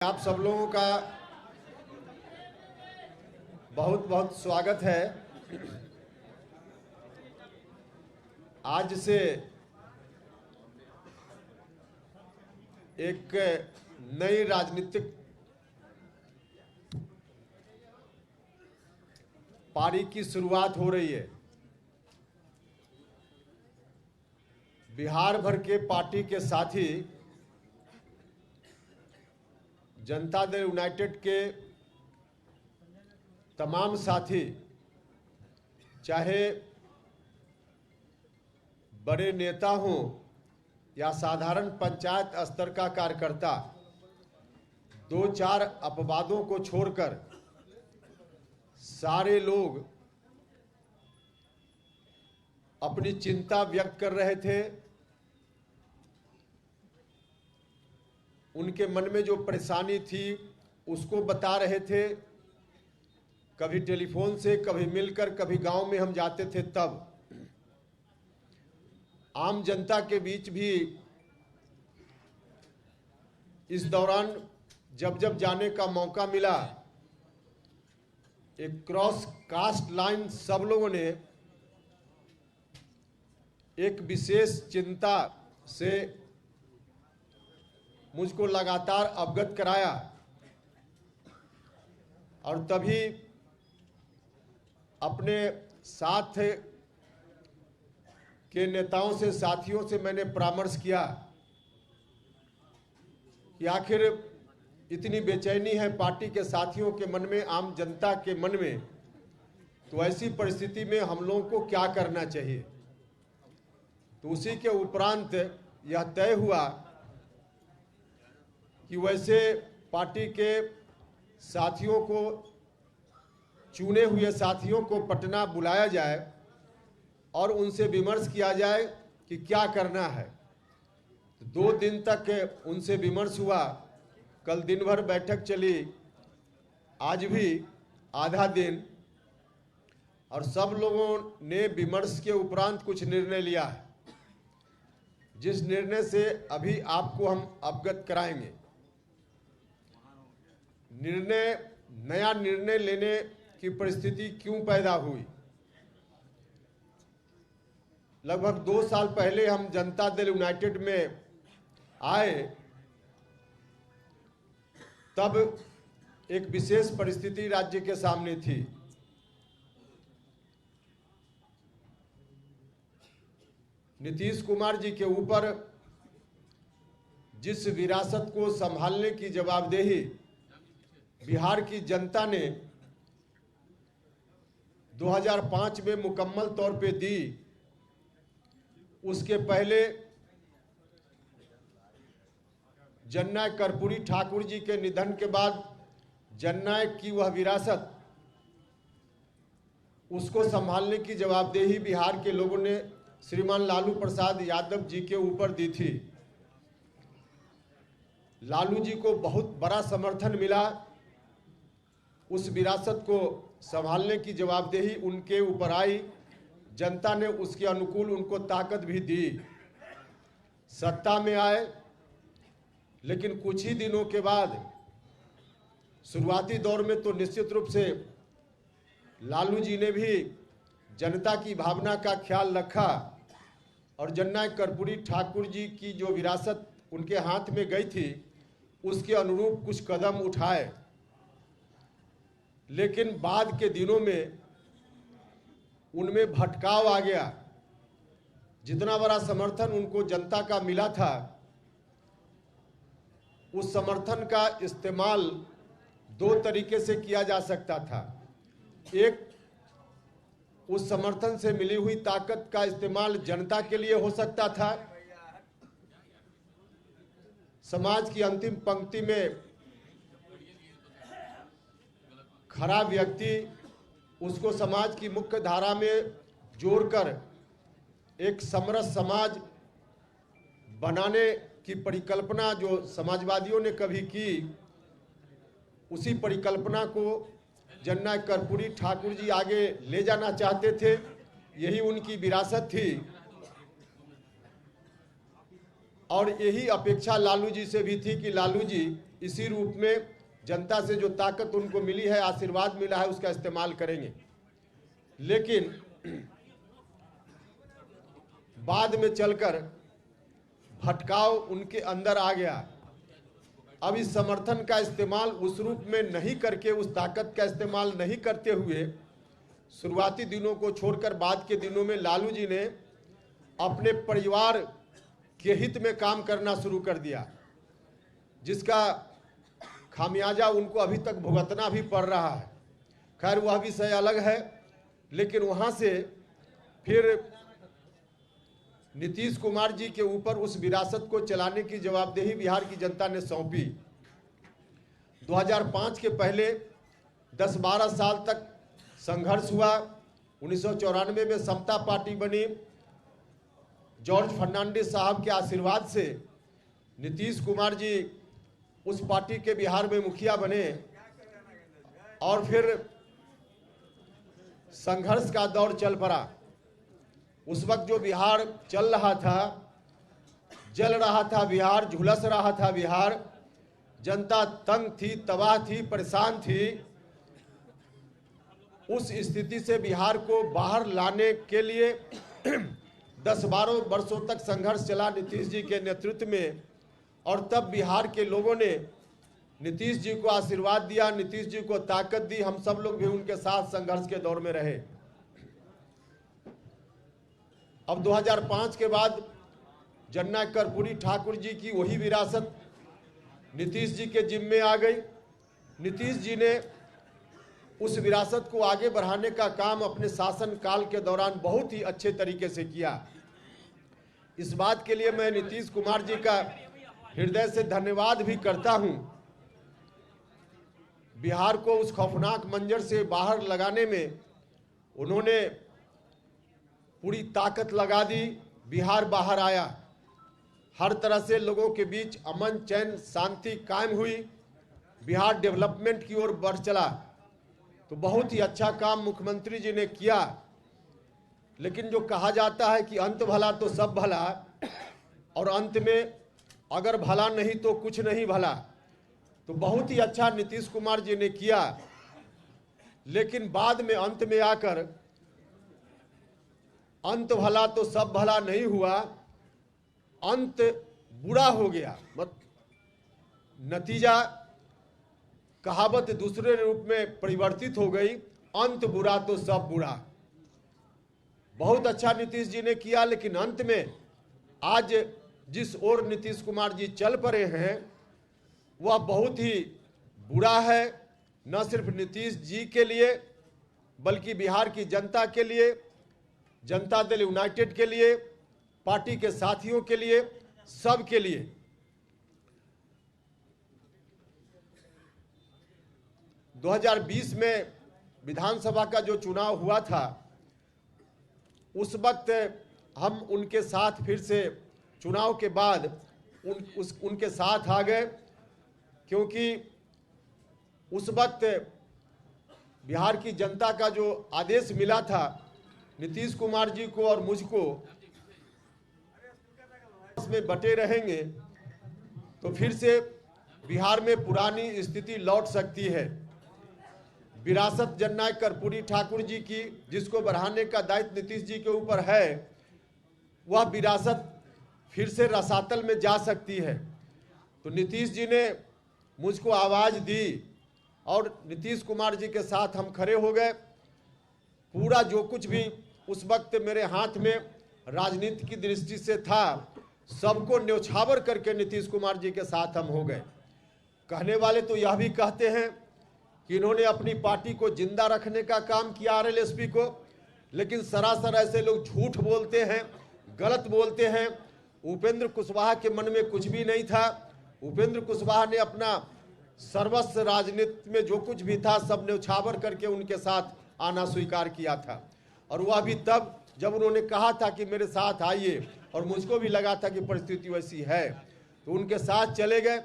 आप सब लोगों का बहुत बहुत स्वागत है। आज से एक नई राजनीतिक पारी की शुरुआत हो रही है। बिहार भर के पार्टी के साथी जनता दल यूनाइटेड के तमाम साथी, चाहे बड़े नेता हों या साधारण पंचायत स्तर का कार्यकर्ता, दो चार अपवादों को छोड़कर सारे लोग अपनी चिंता व्यक्त कर रहे थे। उनके मन में जो परेशानी थी उसको बता रहे थे, कभी टेलीफोन से, कभी मिलकर, कभी गांव में हम जाते थे। तब आम जनता के बीच भी इस दौरान जब जब जाने का मौका मिला, एक क्रॉस कास्ट लाइन सब लोगों ने एक विशेष चिंता से मुझको लगातार अवगत कराया। और तभी अपने साथ के नेताओं से, साथियों से मैंने परामर्श किया कि आखिर इतनी बेचैनी है पार्टी के साथियों के मन में, आम जनता के मन में, तो ऐसी परिस्थिति में हम लोगों को क्या करना चाहिए। तो उसी के उपरांत यह तय हुआ कि वैसे पार्टी के साथियों को, चुने हुए साथियों को पटना बुलाया जाए और उनसे विमर्श किया जाए कि क्या करना है। तो 2 दिन तक उनसे विमर्श हुआ। कल दिन भर बैठक चली, आज भी आधा दिन, और सब लोगों ने विमर्श के उपरांत कुछ निर्णय लिया है, जिस निर्णय से अभी आपको हम अवगत कराएंगे। नया निर्णय लेने की परिस्थिति क्यों पैदा हुई। लगभग 2 साल पहले हम जनता दल यूनाइटेड में आए, तब एक विशेष परिस्थिति राज्य के सामने थी। नीतीश कुमार जी के ऊपर जिस विरासत को संभालने की जवाबदेही बिहार की जनता ने 2005 में मुकम्मल तौर पे दी, उसके पहले जननायक कर्पूरी ठाकुर जी के निधन के बाद जननायक की वह विरासत, उसको संभालने की जवाबदेही बिहार के लोगों ने श्रीमान लालू प्रसाद यादव जी के ऊपर दी थी। लालू जी को बहुत बड़ा समर्थन मिला। उस विरासत को संभालने की जवाबदेही उनके ऊपर आई। जनता ने उसके अनुकूल उनको ताकत भी दी, सत्ता में आए। लेकिन कुछ ही दिनों के बाद, शुरुआती दौर में तो निश्चित रूप से लालू जी ने भी जनता की भावना का ख्याल रखा और जननायक कर्पूरी ठाकुर जी की जो विरासत उनके हाथ में गई थी, उसके अनुरूप कुछ कदम उठाए। लेकिन बाद के दिनों में उनमें भटकाव आ गया। जितना बड़ा समर्थन उनको जनता का मिला था, उस समर्थन का इस्तेमाल 2 तरीके से किया जा सकता था। एक, उस समर्थन से मिली हुई ताकत का इस्तेमाल जनता के लिए हो सकता था। समाज की अंतिम पंक्ति में खड़ा व्यक्ति, उसको समाज की मुख्य धारा में जोड़कर एक समरस समाज बनाने की परिकल्पना जो समाजवादियों ने कभी की, उसी परिकल्पना को जननायक कर्पूरी ठाकुर जी आगे ले जाना चाहते थे। यही उनकी विरासत थी। और यही अपेक्षा लालू जी से भी थी कि लालू जी इसी रूप में जनता से जो ताकत उनको मिली है, आशीर्वाद मिला है, उसका इस्तेमाल करेंगे। लेकिन बाद में चलकर भटकाव उनके अंदर आ गया। अब इस समर्थन का इस्तेमाल उस रूप में नहीं करके, उस ताकत का इस्तेमाल नहीं करते हुए, शुरुआती दिनों को छोड़कर बाद के दिनों में लालू जी ने अपने परिवार के हित में काम करना शुरू कर दिया, जिसका खामियाजा उनको अभी तक भुगतना भी पड़ रहा है। खैर वह विषय अलग है। लेकिन वहाँ से फिर नीतीश कुमार जी के ऊपर उस विरासत को चलाने की जवाबदेही बिहार की जनता ने सौंपी। 2005 के पहले 10-12 साल तक संघर्ष हुआ। 1994 में समता पार्टी बनी। जॉर्ज फर्नांडिस साहब के आशीर्वाद से नीतीश कुमार जी उस पार्टी के बिहार में मुखिया बने और फिर संघर्ष का दौर चल पड़ा। उस वक्त जो बिहार चल रहा था, जल रहा था बिहार, झुलस रहा था बिहार, जनता तंग थी, तबाह थी, परेशान थी। उस स्थिति से बिहार को बाहर लाने के लिए 10-12 वर्षों तक संघर्ष चला नीतीश जी के नेतृत्व में। और तब बिहार के लोगों ने नीतीश जी को आशीर्वाद दिया, नीतीश जी को ताकत दी। हम सब लोग भी उनके साथ संघर्ष के दौर में रहे। अब 2005 के बाद जननायक कर्पूरी ठाकुर जी की वही विरासत नीतीश जी के जिम्मे आ गई। नीतीश जी ने उस विरासत को आगे बढ़ाने का काम अपने शासन काल के दौरान बहुत ही अच्छे तरीके से किया। इस बात के लिए मैं नीतीश कुमार जी का हृदय से धन्यवाद भी करता हूं। बिहार को उस खौफनाक मंजर से बाहर लगाने में उन्होंने पूरी ताकत लगा दी। बिहार बाहर आया, हर तरह से लोगों के बीच अमन, चैन, शांति कायम हुई। बिहार डेवलपमेंट की ओर बढ़ चला। तो बहुत ही अच्छा काम मुख्यमंत्री जी ने किया। लेकिन जो कहा जाता है कि अंत भला तो सब भला, और अंत में अगर भला नहीं तो कुछ नहीं भला, तो बहुत ही अच्छा नीतीश कुमार जी ने किया। लेकिन बाद में अंत में आकर अंत भला तो सब भला नहीं हुआ, अंत बुरा हो गया। नतीजा, कहावत दूसरे रूप में परिवर्तित हो गई, अंत बुरा तो सब बुरा। बहुत अच्छा नीतीश जी ने किया, लेकिन अंत में आज जिस ओर नीतीश कुमार जी चल पड़े हैं वह बहुत ही बुरा है। न सिर्फ नीतीश जी के लिए बल्कि बिहार की जनता के लिए, जनता दल यूनाइटेड के लिए, पार्टी के साथियों के लिए, सब के लिए। – 2020 में विधानसभा का जो चुनाव हुआ था, उस वक्त हम उनके साथ फिर से चुनाव के बाद उनके साथ आ गए, क्योंकि उस वक्त बिहार की जनता का जो आदेश मिला था नीतीश कुमार जी को और मुझको, इसमें बटे रहेंगे तो फिर से बिहार में पुरानी स्थिति लौट सकती है। विरासत जननायक कर्पूरी ठाकुर जी की, जिसको बढ़ाने का दायित्व नीतीश जी के ऊपर है, वह विरासत फिर से रसातल में जा सकती है। तो नीतीश जी ने मुझको आवाज़ दी और नीतीश कुमार जी के साथ हम खड़े हो गए। पूरा जो कुछ भी उस वक्त मेरे हाथ में राजनीति की दृष्टि से था, सबको न्यौछावर करके नीतीश कुमार जी के साथ हम हो गए। कहने वाले तो यह भी कहते हैं कि इन्होंने अपनी पार्टी को जिंदा रखने का काम किया, आरएलएसपी को, लेकिन सरासर ऐसे लोग झूठ बोलते हैं, गलत बोलते हैं। उपेंद्र कुशवाहा के मन में कुछ भी नहीं था। उपेंद्र कुशवाहा ने अपना सर्वस्व राजनीति में जो कुछ भी था सब न्यौछावर करके उनके साथ आना स्वीकार किया था। और वह भी तब जब उन्होंने कहा था कि मेरे साथ आइए, और मुझको भी लगा था कि परिस्थिति वैसी है, तो उनके साथ चले गए।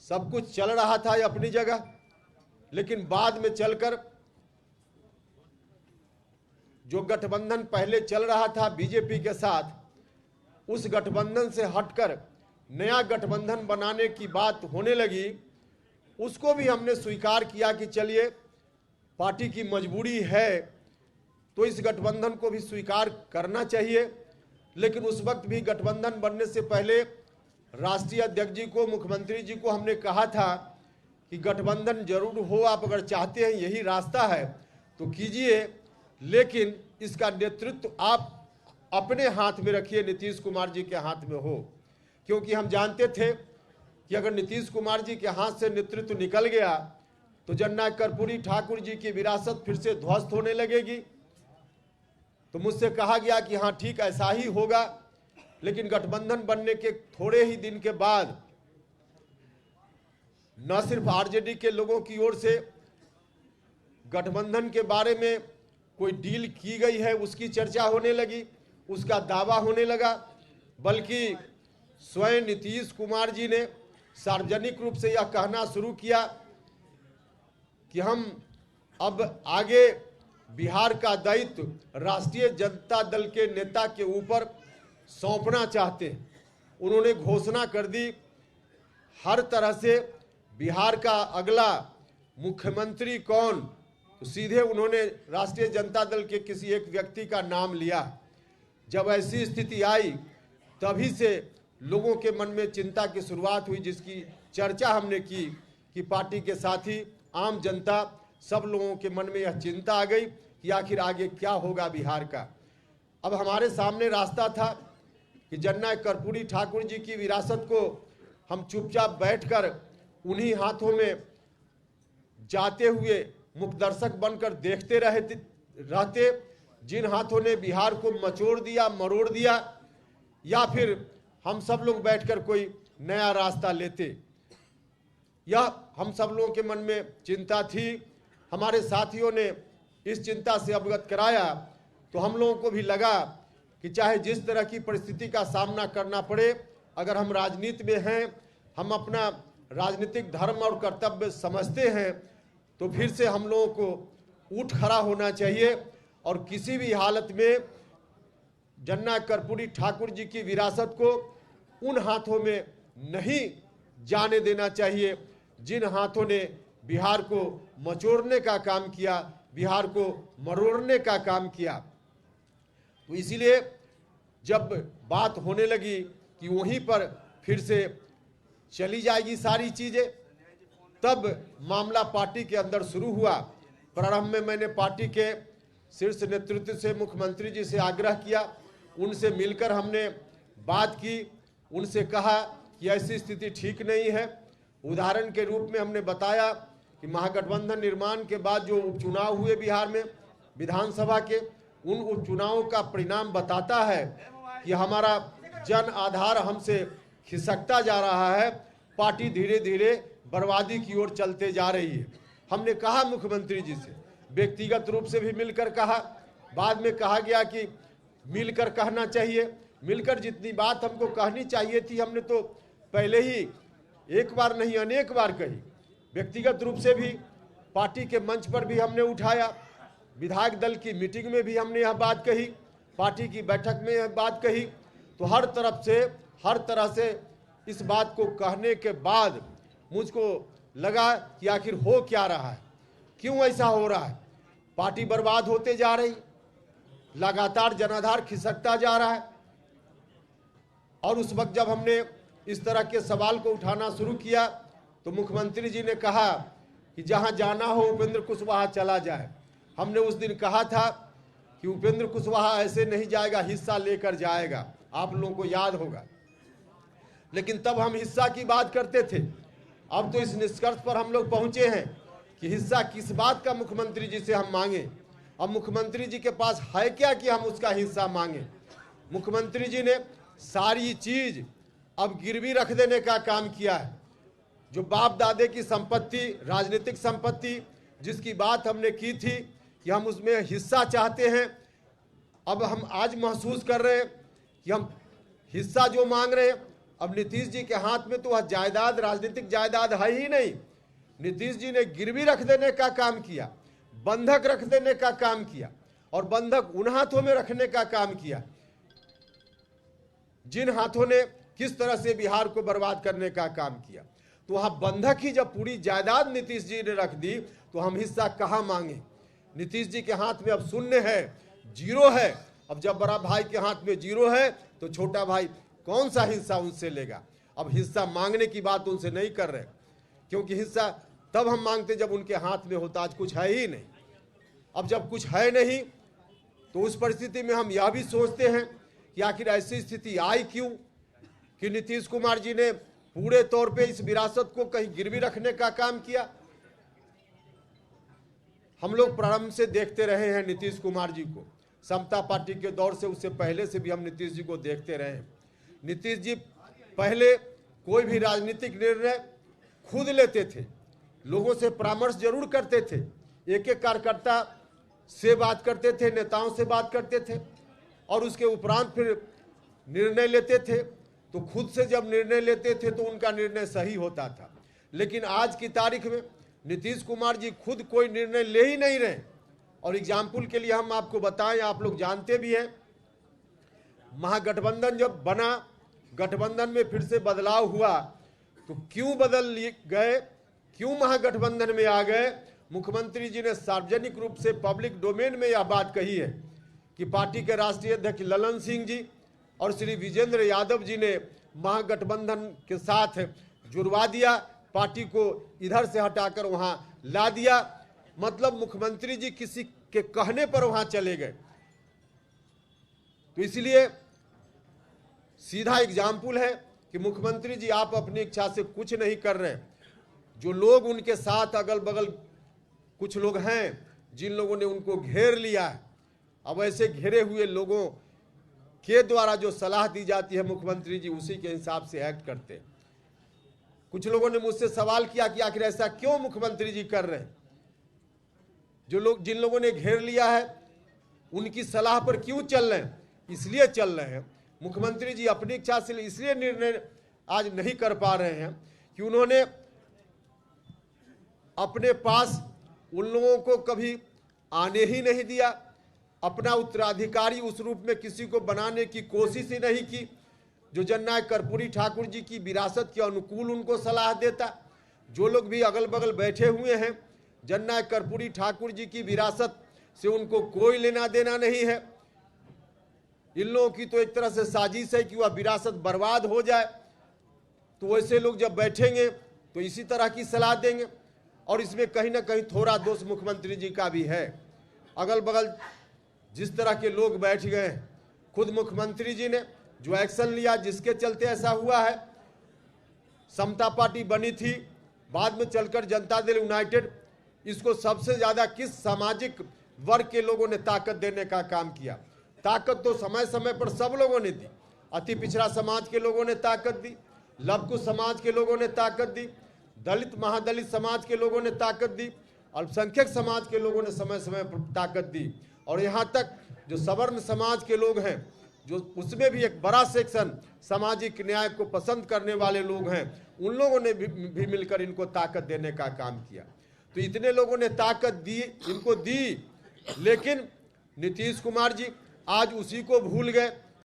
सब कुछ चल रहा था अपनी जगह, लेकिन बाद में चलकर जो गठबंधन पहले चल रहा था बीजेपी के साथ, उस गठबंधन से हटकर नया गठबंधन बनाने की बात होने लगी, उसको भी हमने स्वीकार किया कि चलिए पार्टी की मजबूरी है तो इस गठबंधन को भी स्वीकार करना चाहिए। लेकिन उस वक्त भी गठबंधन बनने से पहले राष्ट्रीय अध्यक्ष जी को, मुख्यमंत्री जी को हमने कहा था कि गठबंधन जरूर हो, आप अगर चाहते हैं यही रास्ता है तो कीजिए, लेकिन इसका नेतृत्व आप अपने हाथ में रखिए, नीतीश कुमार जी के हाथ में हो। क्योंकि हम जानते थे कि अगर नीतीश कुमार जी के हाथ से नेतृत्व निकल गया तो जननायक कर्पूरी ठाकुर जी की विरासत फिर से ध्वस्त होने लगेगी। तो मुझसे कहा गया कि हाँ ठीक ऐसा ही होगा। लेकिन गठबंधन बनने के थोड़े ही दिन के बाद न सिर्फ आरजेडी के लोगों की ओर से गठबंधन के बारे में कोई डील की गई है उसकी चर्चा होने लगी, उसका दावा होने लगा, बल्कि स्वयं नीतीश कुमार जी ने सार्वजनिक रूप से यह कहना शुरू किया कि हम अब आगे बिहार का दायित्व राष्ट्रीय जनता दल के नेता के ऊपर सौंपना चाहते हैं। उन्होंने घोषणा कर दी, हर तरह से बिहार का अगला मुख्यमंत्री कौन, तो सीधे उन्होंने राष्ट्रीय जनता दल के किसी एक व्यक्ति का नाम लिया। जब ऐसी स्थिति आई तभी से लोगों के मन में चिंता की शुरुआत हुई, जिसकी चर्चा हमने की कि पार्टी के साथी आम जनता सब लोगों के मन में यह चिंता आ गई कि आखिर आगे क्या होगा बिहार का। अब हमारे सामने रास्ता था कि जननायक कर्पूरी ठाकुर जी की विरासत को हम चुपचाप बैठकर उन्हीं हाथों में जाते हुए मुखदर्शक बनकर देखते रहते जिन हाथों ने बिहार को मचोड़ दिया, मरोड़ दिया, या फिर हम सब लोग बैठकर कोई नया रास्ता लेते। यह हम सब लोगों के मन में चिंता थी। हमारे साथियों ने इस चिंता से अवगत कराया तो हम लोगों को भी लगा कि चाहे जिस तरह की परिस्थिति का सामना करना पड़े, अगर हम राजनीति में हैं, हम अपना राजनीतिक धर्म और कर्तव्य समझते हैं, तो फिर से हम लोगों को उठ खड़ा होना चाहिए और किसी भी हालत में जननायक कर्पूरी ठाकुर जी की विरासत को उन हाथों में नहीं जाने देना चाहिए जिन हाथों ने बिहार को मचोड़ने का काम किया, बिहार को मरोड़ने का काम किया। तो इसीलिए जब बात होने लगी कि वहीं पर फिर से चली जाएगी सारी चीजें, तब मामला पार्टी के अंदर शुरू हुआ। प्रारंभ में मैंने पार्टी के शीर्ष नेतृत्व से, मुख्यमंत्री जी से आग्रह किया, उनसे मिलकर हमने बात की, उनसे कहा कि ऐसी स्थिति ठीक नहीं है। उदाहरण के रूप में हमने बताया कि महागठबंधन निर्माण के बाद जो उपचुनाव हुए बिहार में विधानसभा के, उन उपचुनावों का परिणाम बताता है कि हमारा जन आधार हमसे खिसकता जा रहा है, पार्टी धीरे धीरे बर्बादी की ओर चलते जा रही है। हमने कहा मुख्यमंत्री जी से, व्यक्तिगत रूप से भी मिलकर कहा, बाद में कहा गया कि मिलकर कहना चाहिए। मिलकर जितनी बात हमको कहनी चाहिए थी हमने तो पहले ही एक बार नहीं अनेक बार कही। व्यक्तिगत रूप से भी पार्टी के मंच पर भी हमने उठाया, विधायक दल की मीटिंग में भी हमने यह बात कही, पार्टी की बैठक में यह बात कही। तो हर तरफ से, हर तरह से इस बात को कहने के बाद मुझको लगा कि आखिर हो क्या रहा है, क्यों ऐसा हो रहा है। पार्टी बर्बाद होते जा रही, लगातार जनाधार खिसकता जा रहा है। और उस वक्त जब हमने इस तरह के सवाल को उठाना शुरू किया तो मुख्यमंत्री जी ने कहा कि जहां जाना हो उपेंद्र कुशवाहा चला जाए। हमने उस दिन कहा था कि उपेंद्र कुशवाहा ऐसे नहीं जाएगा, हिस्सा लेकर जाएगा, आप लोगों को याद होगा। लेकिन तब हम हिस्सा की बात करते थे। अब तो इस निष्कर्ष पर हम लोग पहुंचे हैं कि हिस्सा किस बात का मुख्यमंत्री जी से हम मांगे। अब मुख्यमंत्री जी के पास है क्या कि हम उसका हिस्सा मांगे। मुख्यमंत्री जी ने सारी चीज अब गिरवी रख देने का काम किया है। जो बाप दादे की संपत्ति, राजनीतिक संपत्ति, जिसकी बात हमने की थी कि हम उसमें हिस्सा चाहते हैं, अब हम आज महसूस कर रहे हैं कि हम हिस्सा जो मांग रहे हैं, अब नीतीश जी के हाथ में तो वह जायदाद, राजनीतिक जायदाद है ही नहीं। नीतीश जी ने गिरवी रख देने का काम किया, बंधक रख देने का काम किया, और बंधक उन हाथों में रखने का काम किया जिन हाथों ने किस तरह से बिहार को बर्बाद करने का काम किया। तो वहां बंधक ही जब पूरी जायदाद नीतीश जी ने रख दी तो हम हिस्सा कहां मांगे। नीतीश जी के हाथ में अब शून्य है, जीरो है। अब जब बड़ा भाई के हाथ में जीरो है तो छोटा भाई कौन सा हिस्सा उनसे लेगा। अब हिस्सा मांगने की बात उनसे नहीं कर रहे, क्योंकि हिस्सा तब हम मांगते जब उनके हाथ में होता। आज कुछ है ही नहीं। अब जब कुछ है नहीं तो उस परिस्थिति में हम यह भी सोचते हैं कि आखिर ऐसी स्थिति आई क्यों कि नीतीश कुमार जी ने पूरे तौर पे इस विरासत को कहीं गिरवी रखने का काम किया। हम लोग प्रारंभ से देखते रहे हैं नीतीश कुमार जी को, समता पार्टी के दौर से, उससे पहले से भी हम नीतीश जी को देखते रहे हैं। नीतीश जी पहले कोई भी राजनीतिक निर्णय खुद लेते थे, लोगों से परामर्श जरूर करते थे, एक एक कार्यकर्ता से बात करते थे, नेताओं से बात करते थे और उसके उपरांत फिर निर्णय लेते थे। तो खुद से जब निर्णय लेते थे तो उनका निर्णय सही होता था। लेकिन आज की तारीख में नीतीश कुमार जी खुद कोई निर्णय ले ही नहीं रहे। और एग्जाम्पल के लिए हम आपको बताएं, आप लोग जानते भी हैं, महागठबंधन जब बना, गठबंधन में फिर से बदलाव हुआ तो क्यों बदल गए, क्यों महागठबंधन में आ गए। मुख्यमंत्री जी ने सार्वजनिक रूप से पब्लिक डोमेन में यह बात कही है कि पार्टी के राष्ट्रीय अध्यक्ष ललन सिंह जी और श्री विजेंद्र यादव जी ने महागठबंधन के साथ जुड़वा दिया, पार्टी को इधर से हटाकर वहां ला दिया। मतलब मुख्यमंत्री जी किसी के कहने पर वहां चले गए। तो इसलिए सीधा एग्जाम्पल है कि मुख्यमंत्री जी आप अपनी इच्छा से कुछ नहीं कर रहे। जो लोग उनके साथ अगल बगल कुछ लोग हैं जिन लोगों ने उनको घेर लिया है, अब ऐसे घेरे हुए लोगों के द्वारा जो सलाह दी जाती है मुख्यमंत्री जी उसी के हिसाब से एक्ट करते हैं। कुछ लोगों ने मुझसे सवाल किया कि आखिर ऐसा क्यों मुख्यमंत्री जी कर रहे हैं। जो लोग जिन लोगों ने घेर लिया है उनकी सलाह पर क्यों चल रहे हैं, इसलिए चल रहे हैं। मुख्यमंत्री जी अपनी इच्छा से इसलिए निर्णय आज नहीं कर पा रहे हैं कि उन्होंने अपने पास उन लोगों को कभी आने ही नहीं दिया, अपना उत्तराधिकारी उस रूप में किसी को बनाने की कोशिश ही नहीं की जो जननायक कर्पूरी ठाकुर जी की विरासत के अनुकूल उनको सलाह देता। जो लोग भी अगल बगल बैठे हुए हैं, जननायक कर्पूरी ठाकुर जी की विरासत से उनको कोई लेना देना नहीं है। इन लोगों की तो एक तरह से साजिश है कि वह विरासत बर्बाद हो जाए। तो वैसे लोग जब बैठेंगे तो इसी तरह की सलाह देंगे। और इसमें कहीं ना कहीं थोड़ा दोष मुख्यमंत्री जी का भी है। अगल बगल जिस तरह के लोग बैठ गए, खुद मुख्यमंत्री जी ने जो एक्शन लिया जिसके चलते ऐसा हुआ है। समता पार्टी बनी थी, बाद में चलकर जनता दल यूनाइटेड, इसको सबसे ज्यादा किस सामाजिक वर्ग के लोगों ने ताकत देने का काम किया। ताकत तो समय समय पर सब लोगों ने दी। अति पिछड़ा समाज के लोगों ने ताकत दी, लवकुश समाज के लोगों ने ताकत दी, दलित महादलित समाज के लोगों ने ताकत दी, अल्पसंख्यक समाज के लोगों ने समय समय पर ताकत दी। और यहाँ तक जो सवर्ण समाज के लोग हैं, जो उसमें भी एक बड़ा सेक्शन सामाजिक न्याय को पसंद करने वाले लोग हैं, उन लोगों ने भी मिलकर इनको ताकत देने का काम किया। तो इतने लोगों ने ताकत दी, इनको दी, लेकिन नीतीश कुमार जी आज उसी को भूल गए।